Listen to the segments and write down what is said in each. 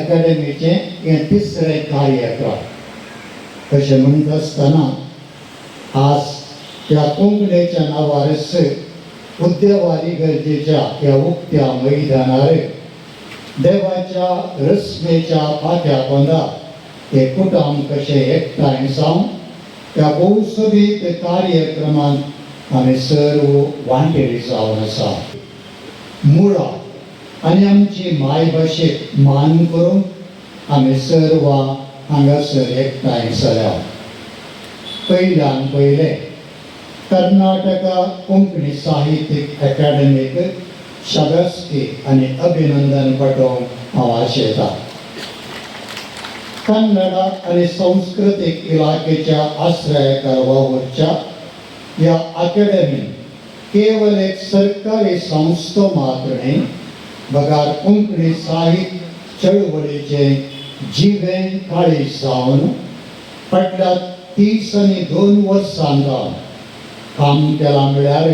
अकॅडमीचे हे तिसरे कार्यक्रम असे म्हणत असताना आज त्या कोंकणीच्या नावारस उद्यावारी गरजेच्या या उक्त्या मैदानार देवाच्या रस्मेच्या फात्या बंदा हे कुटुंब कशे एकठांय जावन त्या भोवसभीत कार्यक्रमांत आमी सर्व वांटेरी जावन आसा मुळा आनी आमची मायभाशेक मान करून आमी सर्व हांगासर एकठांय जाल्या पयल्यान पयले कर्नाटका कोंकणी साहित्यिक अकादमीक शाबासकी आनी अभिनंदन पाठोवंक हांव आशेतां कन्नडा आनी संस्कृतीक इलाकेच्या आश्रयकारवावरच्या ह्या अकादमीन केवळ एक सरकारी संस्था मात्र न्ही बगार कोंकणी साहित्य चळवळीचे जिवें काळीज जावन फाटल्या 32 वर्सांत काम केलां म्हळ्यार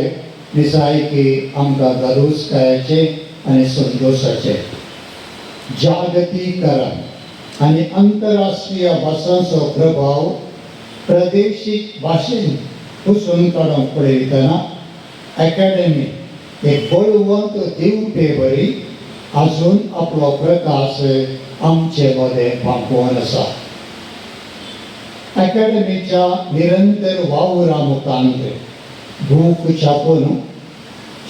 निसायकी आमकां गरुजकायाचे आनी संतोशाचे जागतीकरण आनी अंतरराष्ट्रीय भासांचो प्रभाव प्रादेशीक भाशेन पुसून काडूंक पळयतना अकादमी एक बळवंत दिवटे बरी आजून आपलो प्रकाश आमचे मदें फांपोवन आसा अकादमीच्या निरंतर वावरा मुखांत बूक छापून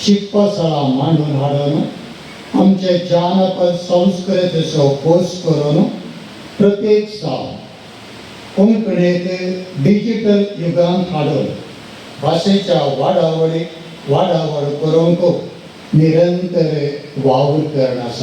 शिकपाशाळा मांडून हाडून आमचे जानपद संस्कृतीचो पोस करून प्रत्येक साल कोंकणीक डिजिटल युगांत हाडून भाशेच्या वाडावड करूंक निरंतर वावर करन आसा